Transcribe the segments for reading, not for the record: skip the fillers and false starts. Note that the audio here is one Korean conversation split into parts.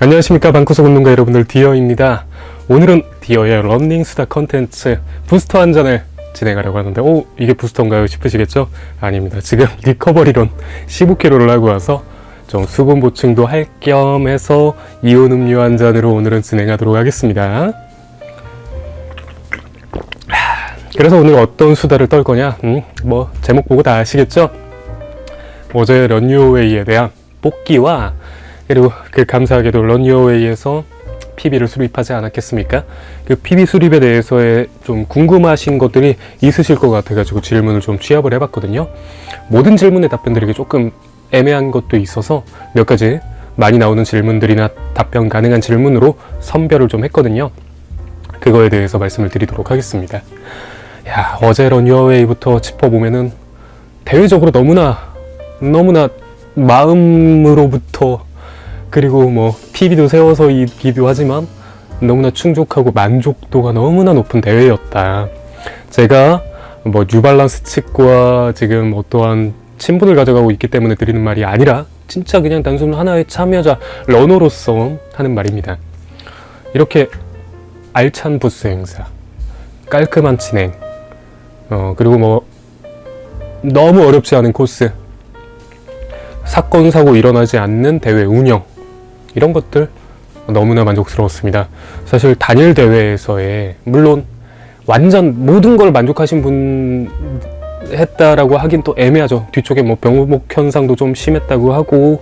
안녕하십니까, 방구석 운동가 여러분들, 디어입니다. 오늘은 디어의 러닝 수다 컨텐츠 부스터 한 잔을 진행하려고 하는데, 이게 부스터인가요 싶으시겠죠? 아닙니다. 지금 리커버리론 15km를 하고 와서 좀 수분 보충도 할 겸 해서 이온 음료 한 잔으로 오늘은 진행하도록 하겠습니다. 그래서 오늘 어떤 수다를 떨 거냐? 제목 보고 다 아시겠죠? 어제 런유어웨이에 대한 복귀와 그리고 그 감사하게도 런유어웨이에서 PB를 수립하지 않았겠습니까? 그 PB 수립에 대해서의 좀 궁금하신 것들이 있으실 것 같아가지고 질문을 좀 취합을 해봤거든요. 모든 질문의 답변들이 조금 애매한 것도 있어서 몇 가지 많이 나오는 질문들이나 답변 가능한 질문으로 선별을 좀 했거든요. 그거에 대해서 말씀을 드리도록 하겠습니다. 어제 런유어웨이부터 짚어보면은 대외적으로 너무나 마음으로부터 그리고 PB도 세워서이기도 하지만 너무나 충족하고 만족도가 너무나 높은 대회였다. 제가 뉴발란스 측과 지금 어떠한 친분을 가져가고 있기 때문에 드리는 말이 아니라 진짜 그냥 단순 하나의 참여자 러너로서 하는 말입니다. 이렇게 알찬 부스 행사, 깔끔한 진행, 그리고 너무 어렵지 않은 코스, 사건 사고 일어나지 않는 대회 운영, 이런 것들 너무나 만족스러웠습니다. 사실 단일 대회에서의 물론 완전 모든 걸 만족하신 분 했다라고 하긴 또 애매하죠. 뒤쪽에 병목 현상도 좀 심했다고 하고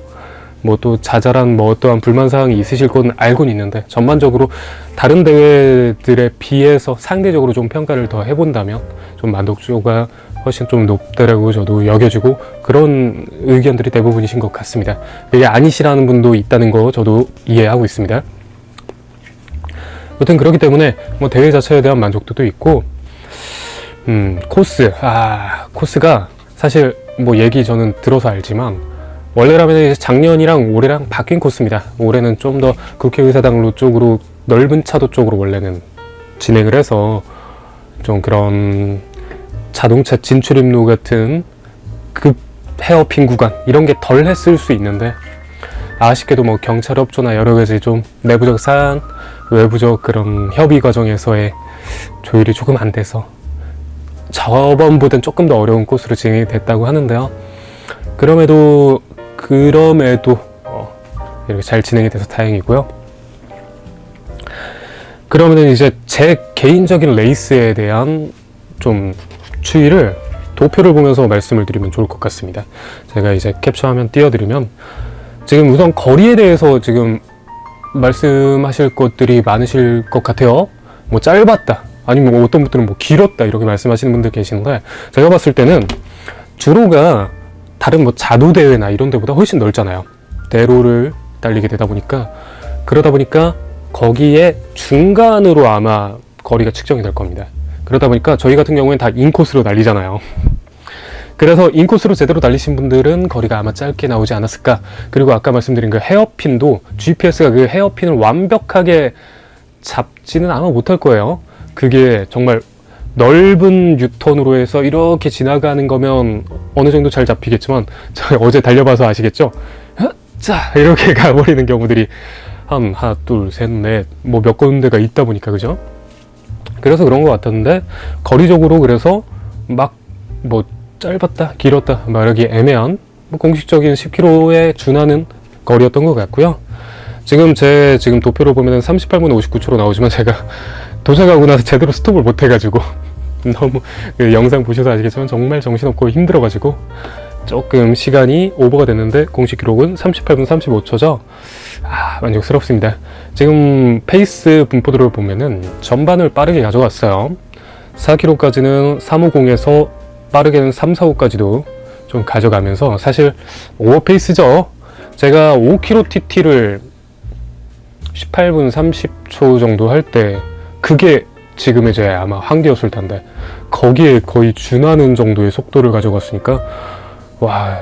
또 자잘한 어떠한 불만 사항이 있으실 건 알고는 있는데, 전반적으로 다른 대회들에 비해서 상대적으로 좀 평가를 더 해본다면 좀 만족도가 훨씬 좀 높다라고 저도 여겨지고, 그런 의견들이 대부분이신 것 같습니다. 이게 아니시라는 분도 있다는 거 저도 이해하고 있습니다. 여튼 그렇기 때문에 대회 자체에 대한 만족도도 있고, 코스가 사실 얘기 저는 들어서 알지만 원래라면 이제 작년이랑 올해랑 바뀐 코스입니다. 올해는 좀 더 국회의사당로 쪽으로 넓은 차도 쪽으로 원래는 진행을 해서 좀 그런 자동차 진출입로 같은 급 헤어핀 구간 이런 게 덜 했을 수 있는데, 아쉽게도 경찰업조나 여러 가지 좀 내부적 사안, 외부적 그런 협의 과정에서의 조율이 조금 안 돼서 저번보단 조금 더 어려운 코스로 진행이 됐다고 하는데요. 그럼에도 이렇게 잘 진행이 돼서 다행이고요. 그러면은 이제 제 개인적인 레이스에 대한 좀 추이를 도표를 보면서 말씀을 드리면 좋을 것 같습니다. 제가 이제 캡처하면 띄워드리면, 지금 우선 거리에 대해서 지금 말씀하실 것들이 많으실 것 같아요. 짧았다, 아니면 어떤 분들은 길었다 이렇게 말씀하시는 분들 계시는데, 제가 봤을 때는 주로가 다른 자도 대회나 이런 데보다 훨씬 넓잖아요. 대로를 달리게 되다 보니까, 그러다 보니까 거기에 중간으로 아마 거리가 측정이 될 겁니다. 그러다 보니까 저희 같은 경우에는 다 인코스로 달리잖아요. 그래서 인코스로 제대로 달리신 분들은 거리가 아마 짧게 나오지 않았을까. 그리고 아까 말씀드린 그 헤어핀도 GPS가 그 헤어핀을 완벽하게 잡지는 아마 못할 거예요. 그게 정말 넓은 유턴으로 해서 이렇게 지나가는 거면 어느 정도 잘 잡히겠지만, 저 어제 달려봐서 아시겠죠? 자, 이렇게 가버리는 경우들이 하나, 둘, 셋, 넷, 몇 군데가 있다 보니까, 그죠? 그래서 그런 것 같았는데, 거리적으로 그래서 짧았다, 길었다 말하기 애매한 공식적인 10km에 준하는 거리였던 것 같고요. 지금 도표로 보면은 38분 59초로 나오지만, 제가 도착하고 나서 제대로 스톱을 못 해가지고 너무 영상 보셔서 아시겠지만 정말 정신없고 힘들어가지고 조금 시간이 오버가 됐는데, 공식 기록은 38분 35초죠. 만족스럽습니다. 지금 페이스 분포도를 보면은 전반을 빠르게 가져갔어요. 4km까지는 350에서 빠르게는 345까지도 좀 가져가면서, 사실 오버페이스죠. 제가 5km TT를 18분 30초 정도 할 때, 그게 지금의 제 아마 한계였을 텐데, 거기에 거의 준하는 정도의 속도를 가져갔으니까,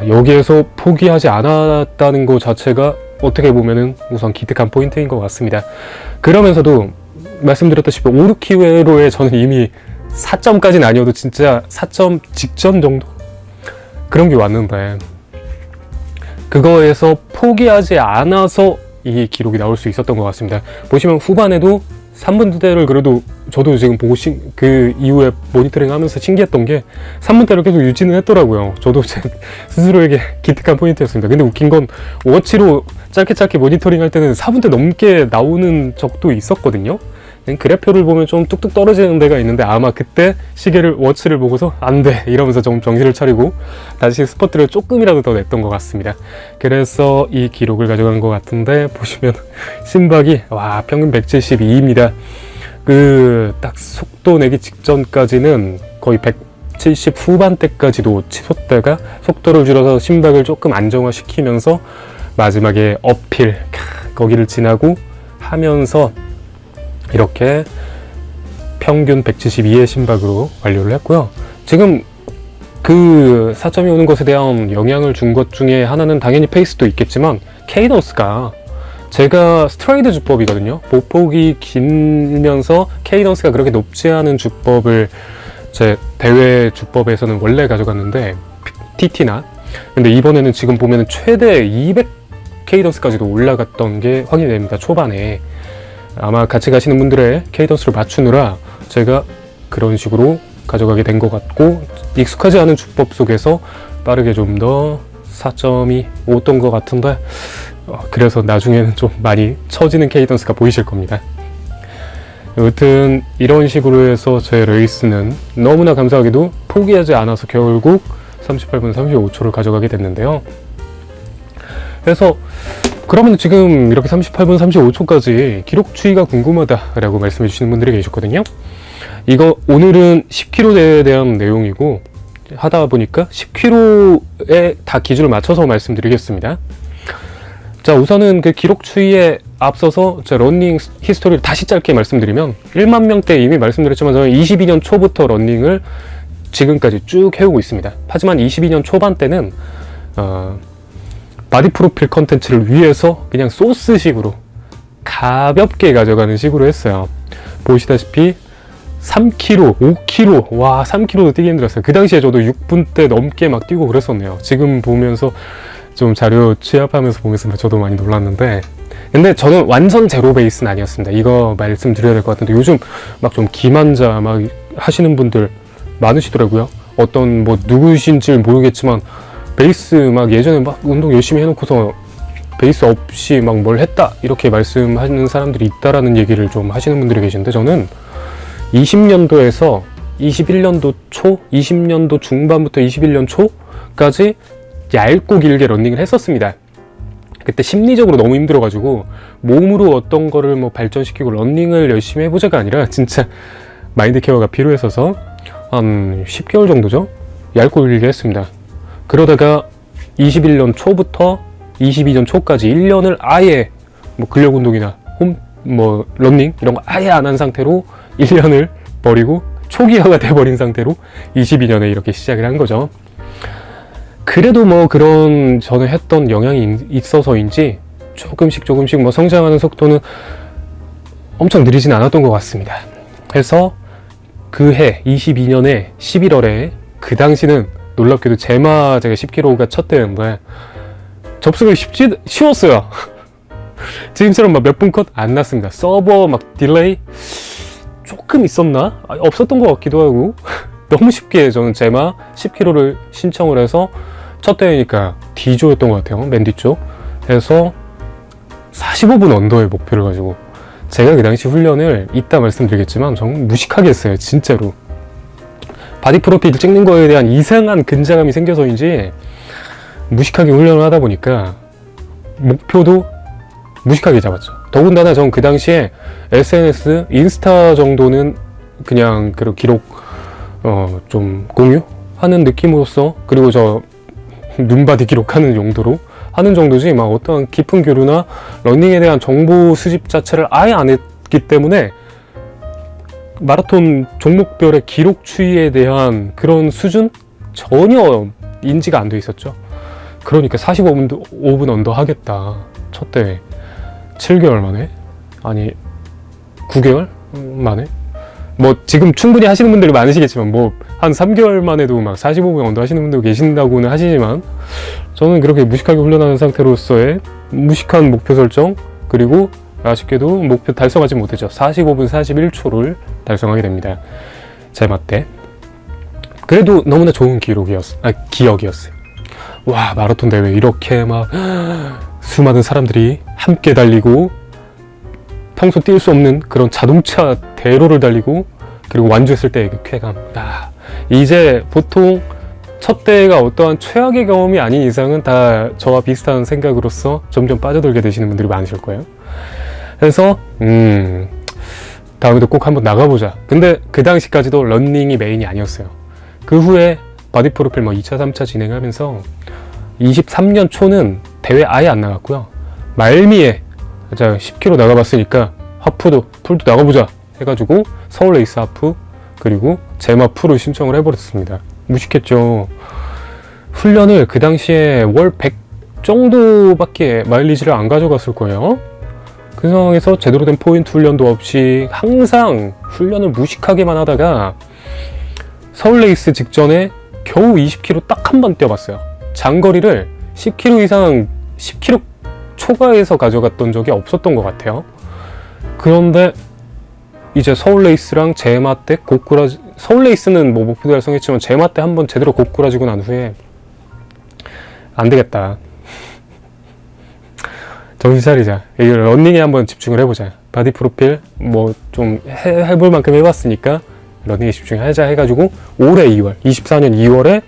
여기에서 포기하지 않았다는 것 자체가 어떻게 보면은 우선 기특한 포인트인 것 같습니다. 그러면서도 말씀드렸다시피 5, 6km에 저는 이미 4점까지는 아니어도 진짜 4점 직전 정도? 그런 게 왔는데, 그거에서 포기하지 않아서 이 기록이 나올 수 있었던 것 같습니다. 보시면 후반에도 3분대를 그래도 저도 지금 보고 그 이후에 모니터링 하면서 신기했던 게 3분대를 계속 유지는 했더라고요. 저도 제 스스로에게 기특한 포인트였습니다. 근데 웃긴 건 워치로 짧게 모니터링 할 때는 4분대 넘게 나오는 적도 있었거든요. 그래프를 보면 좀 뚝뚝 떨어지는 데가 있는데 아마 그때 시계를 워치를 보고서 안 돼 이러면서 좀 정신을 차리고 다시 스퍼트를 조금이라도 더 냈던 것 같습니다. 그래서 이 기록을 가져간 것 같은데 보시면 심박이 와 평균 172입니다. 그 딱 속도 내기 직전까지는 거의 170 후반대까지도 치솟다가 속도를 줄여서 심박을 조금 안정화시키면서 마지막에 어필 거기를 지나고 하면서 이렇게 평균 172의 심박으로 완료를 했고요. 지금 그 4점이 오는 것에 대한 영향을 준 것 중에 하나는 당연히 페이스도 있겠지만 케이던스가 제가 스트라이드 주법이거든요. 보폭이 길면서 케이던스가 그렇게 높지 않은 주법을 제 대회 주법에서는 원래 가져갔는데 TT나 근데 이번에는 지금 보면 최대 200 케이던스까지도 올라갔던 게 확인이 됩니다. 초반에 아마 같이 가시는 분들의 케이던스를 맞추느라 제가 그런 식으로 가져가게 된 것 같고 익숙하지 않은 주법 속에서 빠르게 좀 더 4점이 오던 것 같은데 그래서 나중에는 좀 많이 처지는 케이던스가 보이실 겁니다. 여튼 이런 식으로 해서 제 레이스는 너무나 감사하게도 포기하지 않아서 결국 38분 35초를 가져가게 됐는데요. 그래서 그러면 지금 이렇게 38분 35초까지 기록 추이가 궁금하다라고 말씀해 주시는 분들이 계셨거든요. 이거 오늘은 10km에 대한 내용이고 하다 보니까 10km에 다 기준을 맞춰서 말씀드리겠습니다. 자, 우선은 그 기록 추이에 앞서서 제 러닝 히스토리를 다시 짧게 말씀드리면 1만 명대 이미 말씀드렸지만 저는 22년 초부터 러닝을 지금까지 쭉 해오고 있습니다. 하지만 22년 초반 때는 바디 프로필 컨텐츠를 위해서 그냥 소스식으로 가볍게 가져가는 식으로 했어요. 보시다시피 3km, 5km, 와 3km도 뛰기 힘들었어요. 그 당시에 저도 6분대 넘게 막 뛰고 그랬었네요. 지금 보면서 좀 자료 취합하면서 보면서 저도 많이 놀랐는데 근데 저는 완전 제로 베이스는 아니었습니다. 이거 말씀드려야 될 것 같은데 요즘 막 좀 기만자 막 하시는 분들 많으시더라고요. 어떤 뭐 누구신지 모르겠지만 베이스 막 예전에 막 운동 열심히 해놓고서 베이스 없이 막 뭘 했다 이렇게 말씀하는 사람들이 있다라는 얘기를 좀 하시는 분들이 계신데 저는 20년도에서 21년도 초, 20년도 중반부터 21년 초까지 얇고 길게 러닝을 했었습니다. 그때 심리적으로 너무 힘들어가지고 몸으로 어떤 거를 뭐 발전시키고 러닝을 열심히 해보자가 아니라 진짜 마인드 케어가 필요했어서 한 10개월 정도죠? 얇고 길게 했습니다. 그러다가 21년 초부터 22년 초까지 1년을 아예 뭐 근력 운동이나 뭐 러닝 이런 거 아예 안 한 상태로 1년을 버리고 초기화가 돼버린 상태로 22년에 이렇게 시작을 한 거죠. 그래도 뭐 그런 전에 했던 영향이 있어서인지 조금씩 뭐 성장하는 속도는 엄청 느리진 않았던 것 같습니다. 그래서 그 해 22년에 11월에 그 당시는 놀랍게도 제가 10km가 첫 대회인데 접속이 쉬웠어요. 지금처럼 막 몇 분 컷 안 났습니다. 서버 막 딜레이 조금 있었나? 없었던 것 같기도 하고 너무 쉽게 저는 제마 10km를 신청을 해서 첫 대회니까 D조였던 것 같아요. 맨 뒤쪽 해서 45분 언더의 목표를 가지고 제가 그 당시 훈련을 이따 말씀드리겠지만 정말 무식하게 했어요. 진짜로 바디 프로필 찍는 거에 대한 이상한 근자감이 생겨서인지 무식하게 훈련을 하다 보니까 목표도 무식하게 잡았죠. 더군다나 전 그 당시에 SNS, 인스타 정도는 그냥 그런 기록 좀 공유하는 느낌으로서 그리고 저 눈바디 기록하는 용도로 하는 정도지 막 어떤 깊은 교류나 러닝에 대한 정보 수집 자체를 아예 안 했기 때문에 마라톤 종목별의 기록 추이에 대한 그런 수준 전혀 인지가 안 돼 있었죠. 그러니까 45분 언더 하겠다. 첫 대회 7개월 만에? 아니 9개월 만에? 뭐 지금 충분히 하시는 분들이 많으시겠지만 뭐 한 3개월 만에도 막 45분 언더 하시는 분들 계신다고는 하시지만 저는 그렇게 무식하게 훈련하는 상태로서의 무식한 목표 설정 그리고 아쉽게도 목표 달성하지 못했죠. 45분 41초를 달성하게 됩니다. 제마 때. 그래도 너무나 좋은 기억이었어요. 와, 마라톤 대회 이렇게 막 수많은 사람들이 함께 달리고 평소 뛸 수 없는 그런 자동차 대로를 달리고 그리고 완주했을 때의 그 쾌감. 이제 보통 첫 대회가 어떠한 최악의 경험이 아닌 이상은 다 저와 비슷한 생각으로서 점점 빠져들게 되시는 분들이 많으실 거예요. 그래서 다음에도 꼭 한번 나가보자. 근데 그 당시까지도 러닝이 메인이 아니었어요. 그 후에 바디 프로필 2차 3차 진행하면서 23년 초는 대회 아예 안 나갔고요. 말미에 10km 나가봤으니까 하프도 풀도 나가보자 해가지고 서울 레이스 하프 그리고 제마 풀을 신청을 해버렸습니다. 무식했죠. 훈련을 그 당시에 월 100 정도밖에 마일리지를 안 가져갔을 거예요. 그 상황에서 제대로 된 포인트 훈련도 없이 항상 훈련을 무식하게만 하다가 서울 레이스 직전에 겨우 20km 딱 한 번 뛰어봤어요. 장거리를 10km 이상 10km 초과해서 가져갔던 적이 없었던 것 같아요. 그런데 이제 서울 레이스랑 제마 때 서울 레이스는 목표 달성했지만 제마 때 한번 제대로 고꾸라지고 난 후에 안 되겠다. 정신 차리자. 러닝에 한번 집중을 해보자. 바디 프로필 좀 해볼 만큼 해봤으니까 러닝에 집중하자 해가지고 올해 2월, 24년 2월에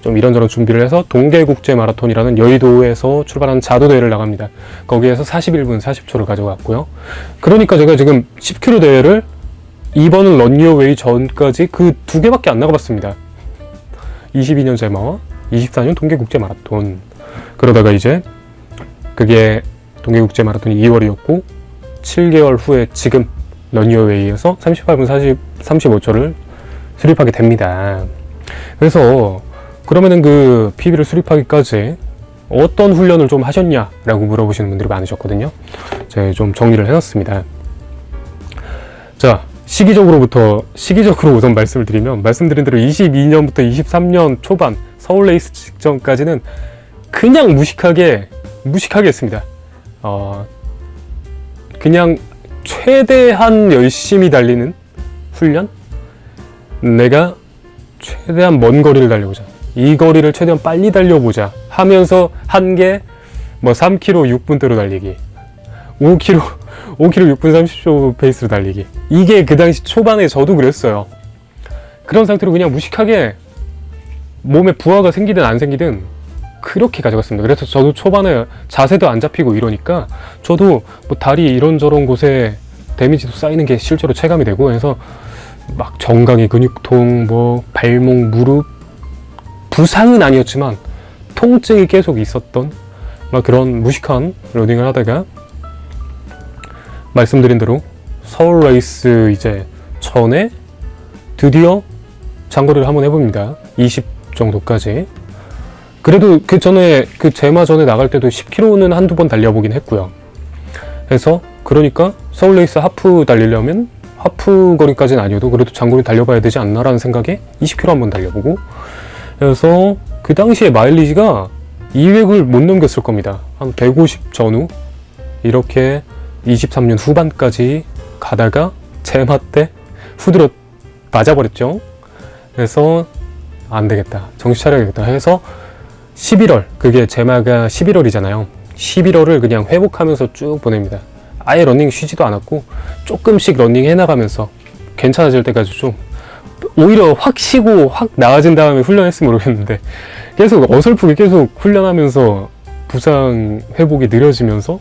좀 이런저런 준비를 해서 동계국제 마라톤이라는 여의도에서 출발하는 자도대회를 나갑니다. 거기에서 41분 40초를 가져갔고요. 그러니까 제가 지금 10km 대회를 이번은 런유어웨이 전까지 그 두 개밖에 안 나가봤습니다. 22년 제마와 24년 동계국제 마라톤. 그러다가 이제 그게 동계국제 마라톤이 2월이었고 7개월 후에 지금 런유어웨이에서 38분 35초를 수립하게 됩니다. 그래서 그러면은 그 PB를 수립하기까지 어떤 훈련을 좀 하셨냐라고 물어보시는 분들이 많으셨거든요. 제가 좀 정리를 해놨습니다. 자, 시기적으로 우선 말씀을 드리면, 말씀드린 대로 22년부터 23년 초반 서울 레이스 직전까지는 그냥 무식하게 했습니다. 그냥 최대한 열심히 달리는 훈련? 내가 최대한 먼 거리를 달려보자. 이 거리를 최대한 빨리 달려보자 하면서 한 게 3km 6분대로 달리기, 5km 6분 30초 페이스로 달리기. 이게 그 당시 초반에 저도 그랬어요. 그런 상태로 그냥 무식하게 몸에 부하가 생기든 안 생기든 그렇게 가져갔습니다. 그래서 저도 초반에 자세도 안 잡히고 이러니까 저도 다리 이런저런 곳에 데미지도 쌓이는 게 실제로 체감이 되고 해서 막 정강이 근육통, 발목, 무릎, 부상은 아니었지만 통증이 계속 있었던 그런 무식한 러닝을 하다가 말씀드린 대로 서울 레이스 이제 전에 드디어 장거리를 한번 해봅니다. 20 정도까지. 그래도 그 전에 제마 전에 나갈 때도 10km는 한두 번 달려보긴 했고요. 그래서 그러니까 서울 레이스 하프 달리려면 하프 거리까지는 아니어도 그래도 장거리 달려봐야 되지 않나라는 생각에 20km 한번 달려보고, 그래서 그 당시에 마일리지가 200을 못 넘겼을 겁니다. 한 150 전후 이렇게 23년 후반까지 가다가 제마 때 후드려 맞아버렸죠. 그래서 안 되겠다, 정신 차려야겠다 해서 11월, 그게 제마가 11월이잖아요. 11월을 그냥 회복하면서 쭉 보냅니다. 아예 러닝 쉬지도 않았고 조금씩 러닝 해나가면서 괜찮아질 때까지 좀, 오히려 확 쉬고 확 나아진 다음에 훈련했으면 모르겠는데 계속 어설프게 계속 훈련하면서 부상 회복이 느려지면서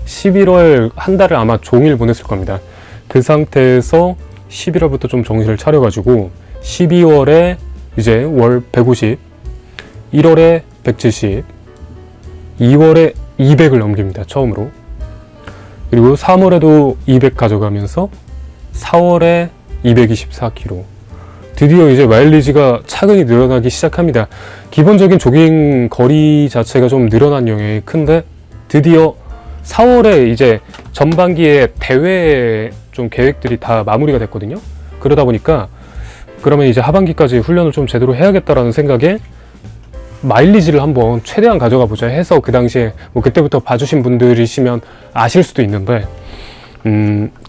11월 한 달을 아마 종일 보냈을 겁니다. 그 상태에서 11월부터 좀 정신을 차려가지고 12월에 이제 월 150, 1월에 170, 2월에 200을 넘깁니다. 처음으로. 그리고 3월에도 200 가져가면서 4월에 224km. 드디어 이제 마일리지가 차근히 늘어나기 시작합니다. 기본적인 조깅 거리 자체가 좀 늘어난 영향이 큰데 드디어 4월에 이제 전반기에 대회 좀 계획들이 다 마무리가 됐거든요. 그러다 보니까 그러면 이제 하반기까지 훈련을 좀 제대로 해야겠다라는 생각에 마일리지를 한번 최대한 가져가 보자 해서 그 당시에 뭐 그때부터 봐주신 분들이시면 아실 수도 있는데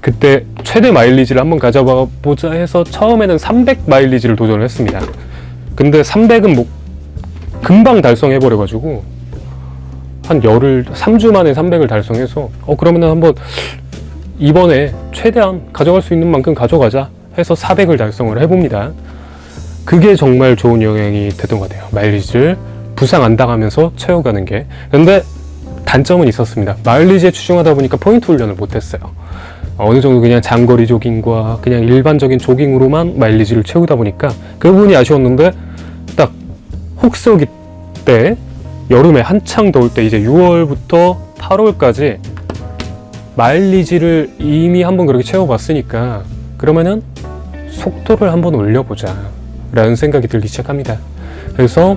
그때 최대 마일리지를 한번 가져가 보자 해서 처음에는 300 마일리지를 도전을 했습니다. 근데 300은 뭐 금방 달성해 버려가지고 한 3주 만에 300을 달성해서 그러면은 한번 이번에 최대한 가져갈 수 있는 만큼 가져가자 해서 400을 달성을 해봅니다. 그게 정말 좋은 영향이 됐던 것 같아요. 마일리지를 부상 안 당하면서 채워가는 게. 근데 단점은 있었습니다. 마일리지에 추중하다 보니까 포인트 훈련을 못했어요. 어느 정도 그냥 장거리 조깅과 그냥 일반적인 조깅으로만 마일리지를 채우다 보니까 그 부분이 아쉬웠는데, 딱 혹서기 때 여름에 한창 더울 때 이제 6월부터 8월까지 마일리지를 이미 한번 그렇게 채워봤으니까 그러면은 속도를 한번 올려보자 라는 생각이 들기 시작합니다. 그래서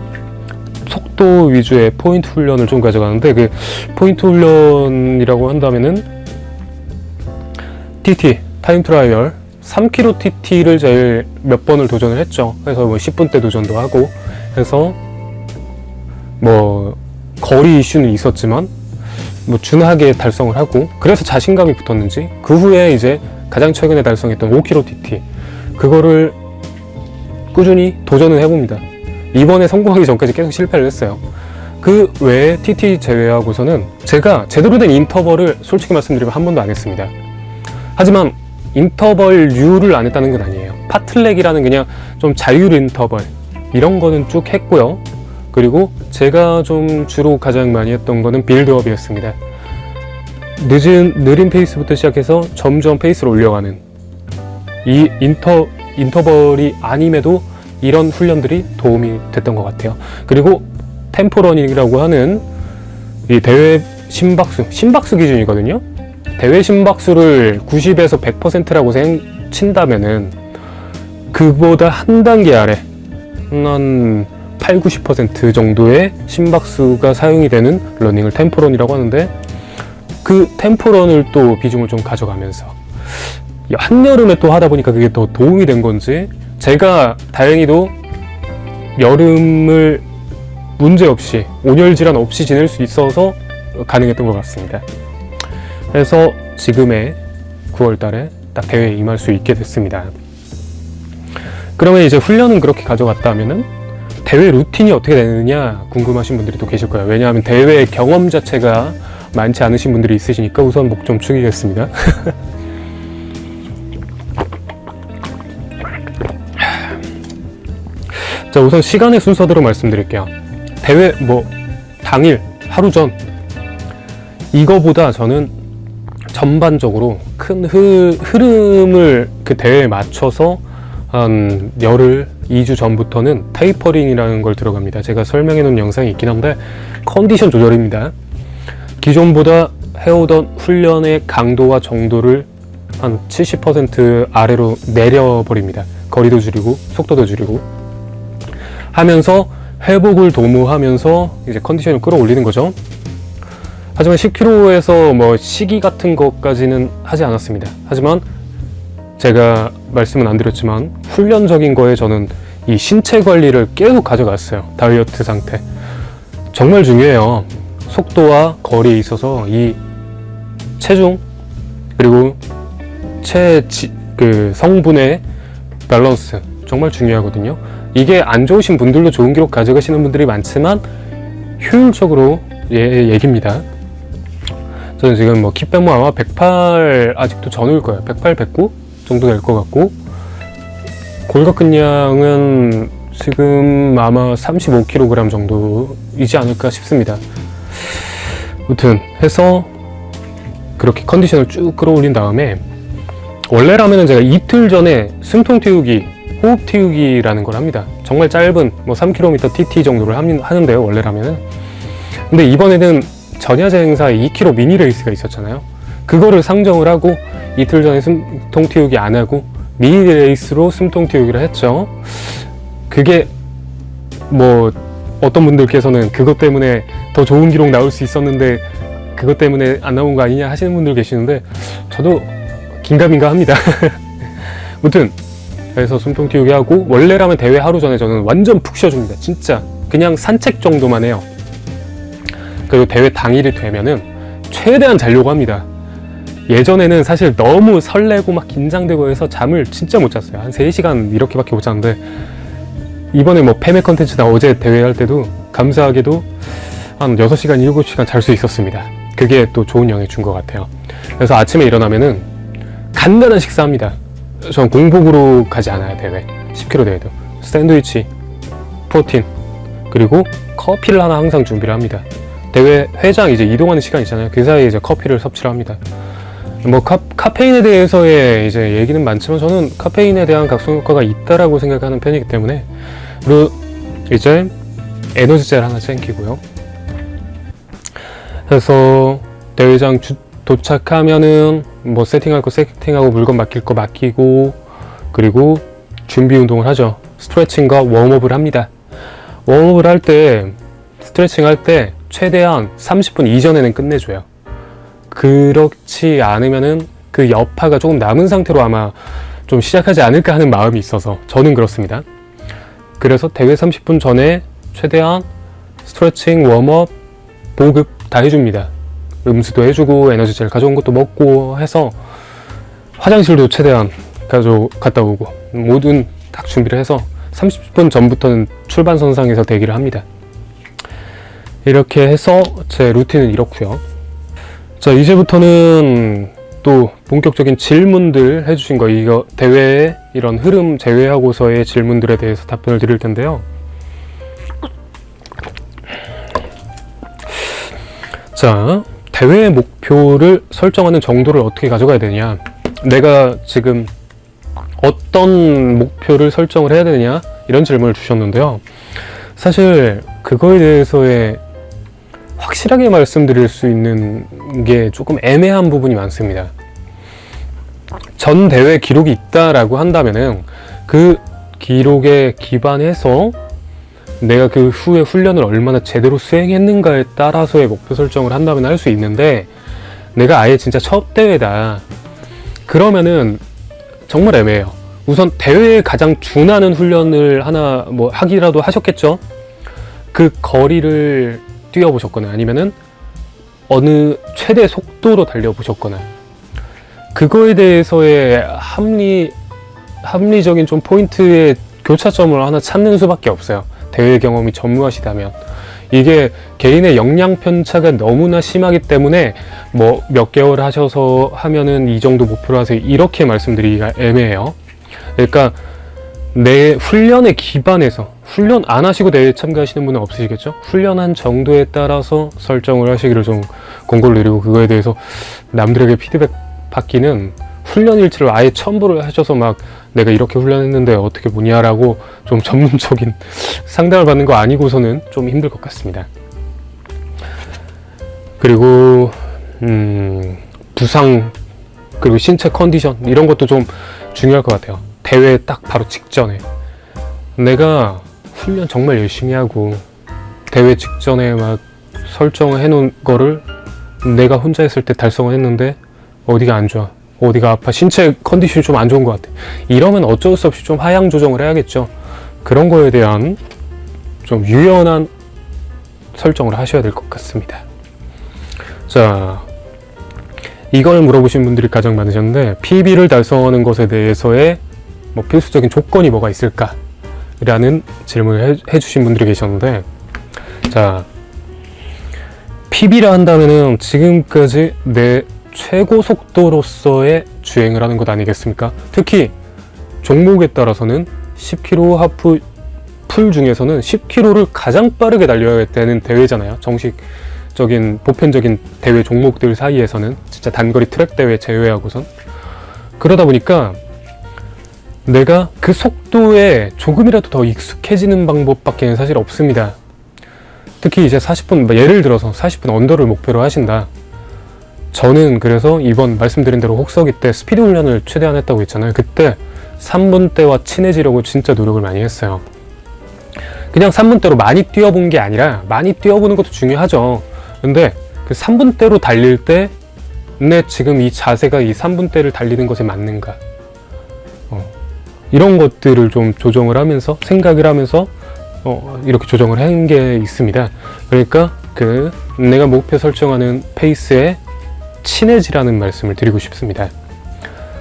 속도 위주의 포인트 훈련을 좀 가져가는데, 그 포인트 훈련이라고 한다면은 TT, 타임 트라이얼 3km TT를 제일 몇 번을 도전을 했죠. 그래서 뭐 10분대 도전도 하고 해서 뭐 거리 이슈는 있었지만 뭐 준하게 달성을 하고, 그래서 자신감이 붙었는지 그 후에 이제 가장 최근에 달성했던 5km TT 그거를 꾸준히 도전을 해봅니다. 이번에 성공하기 전까지 계속 실패를 했어요. 그 외에 TT 제외하고서는 제가 제대로 된 인터벌을 솔직히 말씀드리면 한 번도 안 했습니다. 하지만 인터벌류를 안 했다는 건 아니에요. 파틀렉이라는 그냥 좀 자율 인터벌 이런 거는 쭉 했고요. 그리고 제가 좀 주로 가장 많이 했던 거는 빌드업이었습니다. 느린 페이스부터 시작해서 점점 페이스를 올려가는 이 인터벌이 아님에도 이런 훈련들이 도움이 됐던 것 같아요. 그리고 템포러닝이라고 하는 이 대회 심박수 기준이거든요. 대회 심박수를 90에서 100%라고 친다면은 그보다 한 단계 아래 한 8, 90% 정도의 심박수가 사용이 되는 러닝을 템포런이라고 하는데, 그 템포런을 또 비중을 좀 가져가면서 한여름에 또 하다 보니까 그게 더 도움이 된 건지 제가 다행히도 여름을 문제없이 온열 질환 없이 지낼 수 있어서 가능했던 것 같습니다. 그래서 지금의 9월 달에 딱 대회에 임할 수 있게 됐습니다. 그러면 이제 훈련은 그렇게 가져갔다면은 대회 루틴이 어떻게 되느냐 궁금하신 분들이 또 계실 거예요. 왜냐하면 대회 경험 자체가 많지 않으신 분들이 있으시니까 우선 목 좀 축이겠습니다. 자, 우선 시간의 순서대로 말씀드릴게요. 대회 당일 하루 전 이거보다 저는 전반적으로 큰 흐름을 그 대회에 맞춰서 한 열흘 2주 전부터는 테이퍼링이라는 걸 들어갑니다. 제가 설명해 놓은 영상이 있긴 한데 컨디션 조절입니다. 기존보다 해오던 훈련의 강도와 정도를 한 70% 아래로 내려버립니다. 거리도 줄이고 속도도 줄이고 하면서 회복을 도모하면서 이제 컨디션을 끌어올리는 거죠. 하지만 10km에서 뭐 시기 같은 것까지는 하지 않았습니다. 하지만 제가 말씀은 안 드렸지만 훈련적인 거에 저는 이 신체 관리를 계속 가져갔어요. 다이어트 상태 정말 중요해요. 속도와 거리에 있어서 이 체중 그리고 그 성분의 밸런스 정말 중요하거든요. 이게 안 좋으신 분들도 좋은 기록 가져가시는 분들이 많지만 효율적으로 얘기입니다. 저는 지금 뭐 키 빼면 아마 108 아직도 전후일 거예요. 108, 109 정도 될 것 같고 골격근량은 지금 아마 35kg 정도이지 않을까 싶습니다. 아무튼 해서 그렇게 컨디션을 쭉 끌어올린 다음에 원래라면 제가 이틀 전에 숨통 틔우기, 호흡 틔우기라는 걸 합니다. 정말 짧은 뭐 3km TT 정도를 하는데요, 원래라면은. 근데 이번에는 전야제 행사에 2km 미니 레이스가 있었잖아요. 그거를 상정을 하고 이틀 전에 숨통 틔우기 안 하고 미니 레이스로 숨통 틔우기를 했죠. 그게 뭐 어떤 분들께서는 그것 때문에 더 좋은 기록 나올 수 있었는데 그것 때문에 안 나온 거 아니냐 하시는 분들 계시는데 저도 긴가민가 합니다. 아무튼 그래서 숨통 틔우기 하고 원래라면 대회 하루 전에 저는 완전 푹 쉬어줍니다. 진짜 그냥 산책 정도만 해요. 그리고 대회 당일이 되면은 최대한 자려고 합니다. 예전에는 사실 너무 설레고 막 긴장되고 해서 잠을 진짜 못 잤어요. 한 3시간 이렇게밖에 못 잤는데, 이번에 뭐 패매 컨텐츠나 어제 대회할 때도 감사하게도 한 6시간, 7시간 잘 수 있었습니다. 그게 또 좋은 영향을 준 것 같아요. 그래서 아침에 일어나면은 간단한 식사합니다. 전 공복으로 가지 않아요, 대회. 10km 대회도. 샌드위치, 프로틴, 그리고 커피를 하나 항상 준비를 합니다. 대회 회장 이제 이동하는 시간 있잖아요. 그 사이에 이제 커피를 섭취를 합니다. 뭐 카페인에 대해서의 이제 얘기는 많지만 저는 카페인에 대한 각성 효과가 있다라고 생각하는 편이기 때문에, 그리고 이제 에너지젤 하나 챙기고요. 그래서 대회장 도착하면은 뭐 세팅할 거 세팅하고 물건 맡길 거 맡기고, 그리고 준비 운동을 하죠. 스트레칭과 웜업을 합니다. 웜업을 할 때, 스트레칭 할 때 최대한 30분 이전에는 끝내줘요. 그렇지 않으면은 그 여파가 조금 남은 상태로 아마 좀 시작하지 않을까 하는 마음이 있어서 저는 그렇습니다. 그래서 대회 30분 전에 최대한 스트레칭, 웜업, 보급 다 해줍니다. 음수도 해주고 에너지젤 가져온 것도 먹고 해서 화장실도 최대한 갔다 오고 모든 딱 준비를 해서 30분 전부터는 출발선상에서 대기를 합니다. 이렇게 해서 제 루틴은 이렇고요. 자, 이제부터는 또 본격적인 질문들 해주신 거, 이거 대회의 이런 흐름 제외하고서의 질문들에 대해서 답변을 드릴 텐데요. 자, 대회 목표를 설정하는 정도를 어떻게 가져가야 되냐, 내가 지금 어떤 목표를 설정을 해야 되느냐, 이런 질문을 주셨는데요. 사실 그거에 대해서의 확실하게 말씀드릴 수 있는 게 조금 애매한 부분이 많습니다. 전 대회 기록이 있다라고 한다면은 그 기록에 기반해서 내가 그 후에 훈련을 얼마나 제대로 수행했는가에 따라서의 목표 설정을 한다면 할 수 있는데, 내가 아예 진짜 첫 대회다 그러면은 정말 애매해요. 우선 대회에 가장 준하는 훈련을 하나 뭐 하기라도 하셨겠죠. 그 거리를 뛰어보셨거나 아니면은 어느 최대 속도로 달려보셨거나, 그거에 대해서의 합리적인 좀 포인트의 교차점을 하나 찾는 수밖에 없어요. 대회 경험이 전무하시다면. 이게 개인의 역량 편차가 너무나 심하기 때문에 뭐 몇 개월 하셔서 하면은 이 정도 목표로 하세요, 이렇게 말씀드리기가 애매해요. 그러니까 내 훈련에 기반해서, 훈련 안 하시고 대회 참가하시는 분은 없으시겠죠? 훈련한 정도에 따라서 설정을 하시기를 좀 권고를 드리고, 그거에 대해서 남들에게 피드백 받기는 훈련 일지를 아예 첨부를 하셔서 막 내가 이렇게 훈련했는데 어떻게 뭐냐라고 좀 전문적인 상담을 받는 거 아니고서는 좀 힘들 것 같습니다. 그리고 부상, 그리고 신체 컨디션, 이런 것도 좀 중요할 것 같아요. 대회 딱 바로 직전에 내가 훈련 정말 열심히 하고 대회 직전에 막 설정해 놓은 거를 내가 혼자 했을 때 달성을 했는데 어디가 안 좋아, 어디가 아파, 신체 컨디션이 좀 안 좋은 것 같아, 이러면 어쩔 수 없이 좀 하향 조정을 해야겠죠. 그런 거에 대한 좀 유연한 설정을 하셔야 될 것 같습니다. 자, 이걸 물어보신 분들이 가장 많으셨는데, PB를 달성하는 것에 대해서의 뭐 필수적인 조건이 뭐가 있을까? 라는 질문을 해주신 분들이 계셨는데, 자, PB라 한다면은 지금까지 내 최고 속도로서의 주행을 하는 것 아니겠습니까? 특히 종목에 따라서는 10km 하프 풀 중에서는 10km를 가장 빠르게 달려야 되는 대회잖아요. 정식적인 보편적인 대회 종목들 사이에서는, 진짜 단거리 트랙 대회 제외하고선. 그러다 보니까 내가 그 속도에 조금이라도 더 익숙해지는 방법밖에 사실 없습니다. 특히 이제 40분, 예를 들어서 40분 언더를 목표로 하신다. 저는 그래서 이번 말씀드린 대로 혹서기 때 스피드 훈련을 최대한 했다고 했잖아요. 그때 3분대와 친해지려고 진짜 노력을 많이 했어요. 그냥 3분대로 많이 뛰어본 게 아니라, 많이 뛰어보는 것도 중요하죠. 근데 그 3분대로 달릴 때 내 지금 이 자세가 이 3분대를 달리는 것에 맞는가, 이런 것들을 좀 조정을 하면서, 생각을 하면서 이렇게 조정을 한 게 있습니다. 그러니까 내가 목표 설정하는 페이스에 친해지라는 말씀을 드리고 싶습니다.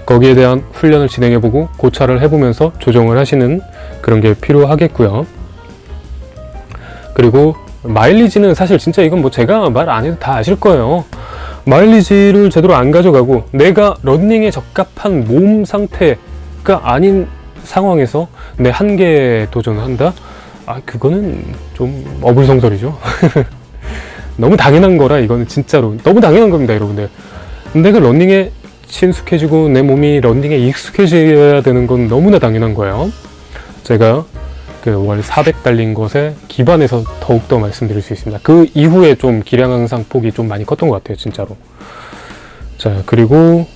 거기에 대한 훈련을 진행해보고 고찰을 해보면서 조정을 하시는 그런 게 필요하겠고요. 그리고 마일리지는 사실 진짜 이건 뭐 제가 말 안 해도 다 아실 거예요. 마일리지를 제대로 안 가져가고 내가 러닝에 적합한 몸 상태가 아닌 상황에서 내 한계에 도전을 한다? 그거는 좀 어불성설이죠. 너무 당연한 거라 이거는 진짜로 너무 당연한 겁니다, 여러분들. 내가 러닝에 친숙해지고 내 몸이 러닝에 익숙해져야 되는 건 너무나 당연한 거예요. 제가 월 400 달린 것에 기반해서 더욱더 말씀드릴 수 있습니다. 그 이후에 좀 기량 향상 폭이 좀 많이 컸던 것 같아요, 진짜로. 자, 그리고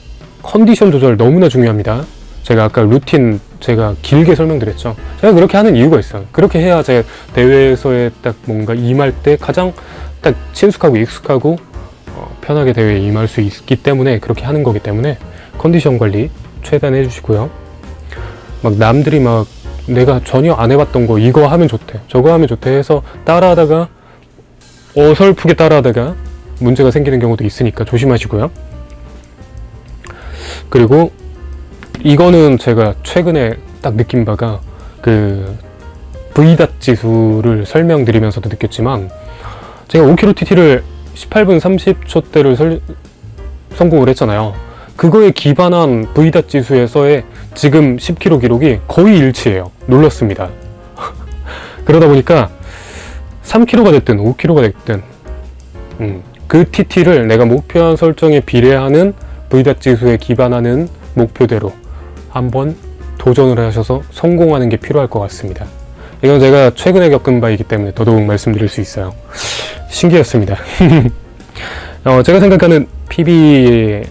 컨디션 조절 너무나 중요합니다. 제가 아까 루틴 제가 길게 설명드렸죠. 제가 그렇게 하는 이유가 있어요. 그렇게 해야 제가 대회에서의 딱 뭔가 임할 때 가장 딱 친숙하고 익숙하고 편하게 대회에 임할 수 있기 때문에 그렇게 하는 거기 때문에 컨디션 관리 최대한 해주시고요. 막 남들이 막 내가 전혀 안 해봤던 거 이거 하면 좋대 저거 하면 좋대 해서 따라하다가 어설프게 따라하다가 문제가 생기는 경우도 있으니까 조심하시고요. 그리고 이거는 제가 최근에 딱 느낀 바가 VDAT 지수를 설명드리면서도 느꼈지만 제가 5km TT를 18분 30초대를 성공을 했잖아요. 그거에 기반한 VDAT 지수에서의 지금 10km 기록이 거의 일치해요. 놀랐습니다. 그러다 보니까 3km가 됐든 5km가 됐든 그 TT를 내가 목표 설정에 비례하는 VDAT 지수에 기반하는 목표대로 한번 도전을 하셔서 성공하는 게 필요할 것 같습니다. 이건 제가 최근에 겪은 바이기 때문에 더더욱 말씀드릴 수 있어요. 신기했습니다. 제가 생각하는 PB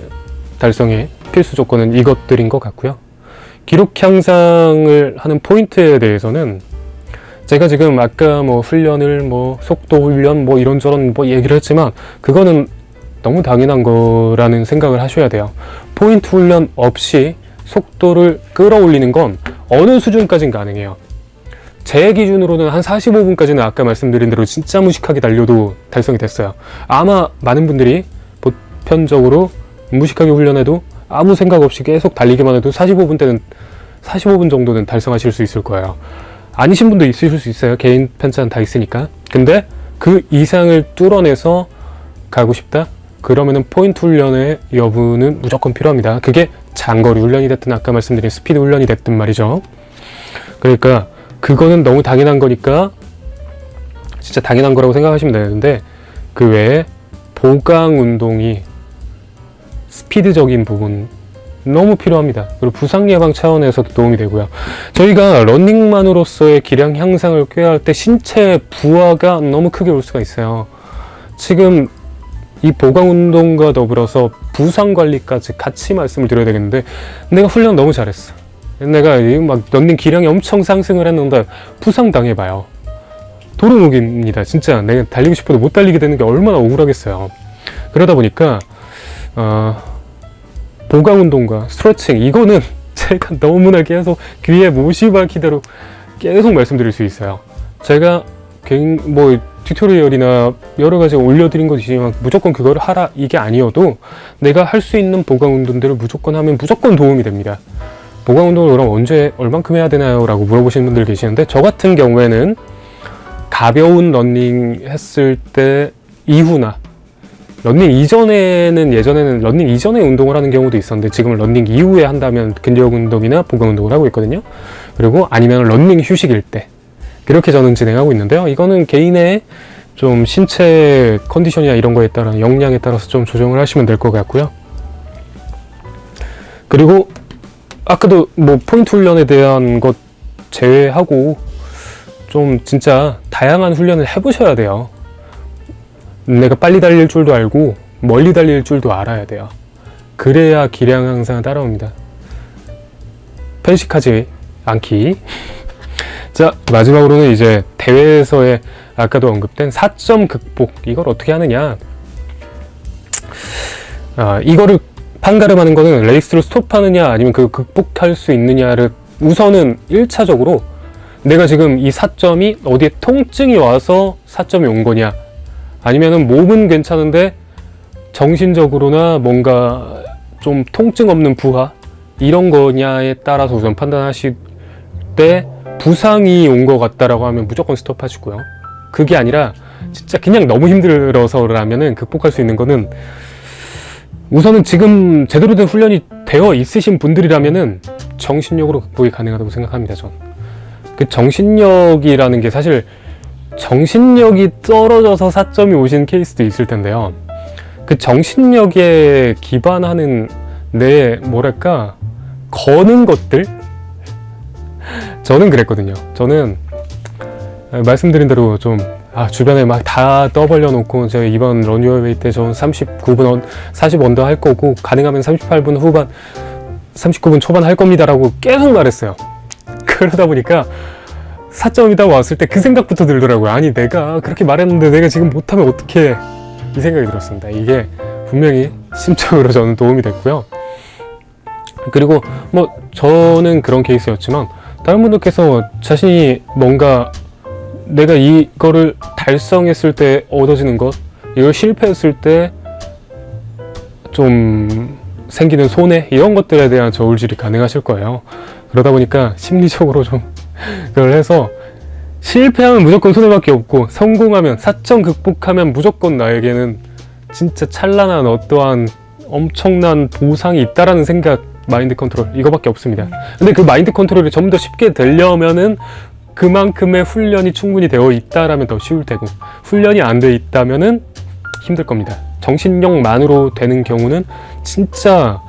달성의 필수 조건은 이것들인 것 같고요. 기록 향상을 하는 포인트에 대해서는 제가 지금 아까 훈련을 속도 훈련 이런저런 얘기를 했지만 그거는 너무 당연한 거라는 생각을 하셔야 돼요. 포인트 훈련 없이 속도를 끌어올리는 건 어느 수준까지는 가능해요. 제 기준으로는 한 45분까지는 아까 말씀드린 대로 진짜 무식하게 달려도 달성이 됐어요. 아마 많은 분들이 보편적으로 무식하게 훈련해도 아무 생각 없이 계속 달리기만 해도 45분 정도는 달성하실 수 있을 거예요. 아니신 분도 있으실 수 있어요. 개인 편차는 다 있으니까. 근데 그 이상을 뚫어내서 가고 싶다? 그러면은 포인트 훈련의 여부는 무조건 필요합니다. 그게 장거리 훈련이 됐든 아까 말씀드린 스피드 훈련이 됐든 말이죠. 그러니까 그거는 너무 당연한 거니까 진짜 당연한 거라고 생각하시면 되는데 그 외에 보강 운동이 스피드적인 부분 너무 필요합니다. 그리고 부상 예방 차원에서도 도움이 되고요. 저희가 러닝만으로서의 기량 향상을 꾀할 때 신체 부하가 너무 크게 올 수가 있어요. 지금 이 보강 운동과 더불어서 부상 관리까지 같이 말씀을 드려야 되겠는데 내가 훈련 너무 잘했어. 내가 막 러닝 기량이 엄청 상승을 했는데 부상 당해봐요. 도루묵입니다. 진짜 내가 달리고 싶어도 못 달리게 되는 게 얼마나 억울하겠어요. 그러다 보니까 보강 운동과 스트레칭 이거는 제가 너무나 계속 귀에 못이 박히도록 계속 말씀드릴 수 있어요. 제가 튜토리얼이나 여러 가지 올려드린 것이지만 무조건 그거를 하라 이게 아니어도 내가 할 수 있는 보강 운동들을 무조건 하면 무조건 도움이 됩니다. 보강 운동을 그럼 언제 얼만큼 해야 되나요? 라고 물어보시는 분들 계시는데 저 같은 경우에는 가벼운 러닝 했을 때 이후나 러닝 이전에는 예전에는 러닝 이전에 운동을 하는 경우도 있었는데 지금은 러닝 이후에 한다면 근력 운동이나 보강 운동을 하고 있거든요. 그리고 아니면 러닝 휴식일 때 그렇게 저는 진행하고 있는데요. 이거는 개인의 좀 신체 컨디션이나 이런 거에 따라 역량에 따라서 좀 조정을 하시면 될 것 같고요. 그리고 아까도 포인트 훈련에 대한 것 제외하고 좀 진짜 다양한 훈련을 해보셔야 돼요. 내가 빨리 달릴 줄도 알고 멀리 달릴 줄도 알아야 돼요. 그래야 기량 향상은 따라옵니다. 편식하지 않기. 자, 마지막으로는 이제 대회에서의 아까도 언급된 4점 극복 이걸 어떻게 하느냐. 이거를 판가름하는 거는 레이스를 스톱하느냐 아니면 그 극복할 수 있느냐를 우선은 1차적으로 내가 지금 이 사점이 어디에 통증이 와서 사점이 온 거냐, 아니면은 몸은 괜찮은데 정신적으로나 뭔가 좀 통증 없는 부하 이런 거냐에 따라서 우선 판단하실 때 부상이 온 것 같다라고 하면 무조건 스톱하시고요. 그게 아니라 진짜 그냥 너무 힘들어서라면은 극복할 수 있는 거는 우선은 지금 제대로 된 훈련이 되어 있으신 분들이라면은 정신력으로 극복이 가능하다고 생각합니다. 전 그 정신력이라는 게 사실 정신력이 떨어져서 사점이 오신 케이스도 있을 텐데요. 그 정신력에 기반하는 내 뭐랄까 거는 것들, 저는 그랬거든요. 저는 말씀드린 대로 좀 주변에 막 다 떠벌려 놓고 제가 이번 런유어웨이 때 저 39분 40 언더 할 거고 가능하면 38분 후반 39분 초반 할 겁니다 라고 계속 말했어요. 그러다 보니까 4점이다 왔을 때 그 생각부터 들더라고요. 아니 내가 그렇게 말했는데 내가 지금 못하면 어떡해, 이 생각이 들었습니다. 이게 분명히 심적으로 저는 도움이 됐고요. 그리고 뭐 저는 그런 케이스였지만 다른 분들께서 자신이 뭔가 내가 이거를 달성했을 때 얻어지는 것, 이걸 실패했을 때 좀 생기는 손해, 이런 것들에 대한 저울질이 가능하실 거예요. 그러다 보니까 심리적으로 좀 그걸 해서 실패하면 무조건 손해밖에 없고 성공하면 4점 극복하면 무조건 나에게는 진짜 찬란한 어떠한 엄청난 보상이 있다라는 생각, 마인드 컨트롤, 이거밖에 없습니다. 근데 그 마인드 컨트롤이 좀 더 쉽게 되려면은 그만큼의 훈련이 충분히 되어 있다라면 더 쉬울 테고, 훈련이 안 돼 있다면은 힘들 겁니다. 정신력만으로 되는 경우는 진짜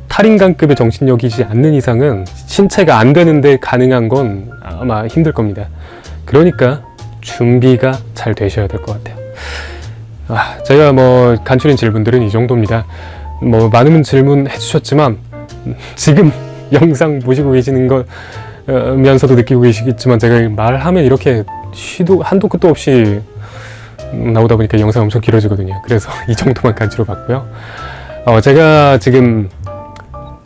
탈인간급의 정신력이지 않는 이상은 신체가 안 되는데 가능한 건 아마 힘들 겁니다. 그러니까 준비가 잘 되셔야 될 것 같아요. 제가 뭐 간추린 질문들은 이 정도입니다. 뭐 많은 질문 해주셨지만 지금 영상 보시고 계시는 거면서도 느끼고 계시겠지만 제가 말하면 이렇게 한도 끝도 없이 나오다 보니까 영상 엄청 길어지거든요. 그래서 이 정도만 간추려 봤고요. 제가 지금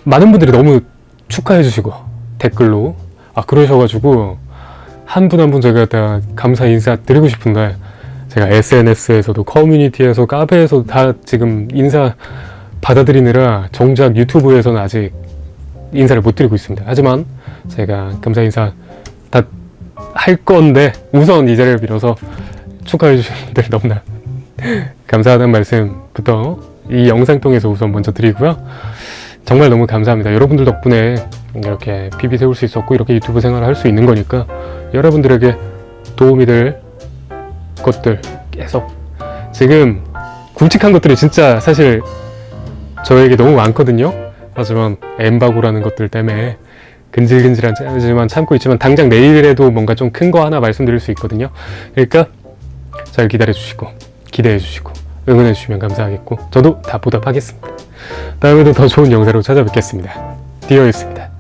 많은 분들이 너무 축하해 주시고 댓글로 그러셔가지고 한 분 한 분 제가 다 감사 인사 드리고 싶은데, 제가 SNS에서도 커뮤니티에서 카페에서 다 지금 인사 받아들이느라 정작 유튜브에서는 아직 인사를 못 드리고 있습니다. 하지만 제가 감사 인사 다 할 건데 우선 이 자리를 빌어서 축하해 주신 분들 너무나 감사하다는 말씀부터 이 영상 통해서 우선 먼저 드리고요. 정말 너무 감사합니다. 여러분들 덕분에 이렇게 PB 세울 수 있었고 이렇게 유튜브 생활을 할 수 있는 거니까 여러분들에게 도움이 될 것들 계속, 지금 굵직한 것들이 진짜 사실 저에게 너무 많거든요. 하지만 엠바고라는 것들 때문에 근질근질하지만 참고 있지만 당장 내일에도 뭔가 좀 큰 거 하나 말씀드릴 수 있거든요. 그러니까 잘 기다려 주시고 기대해 주시고 응원해 주시면 감사하겠고 저도 다 보답하겠습니다. 다음에도 더 좋은 영상으로 찾아뵙겠습니다. 디어였습니다.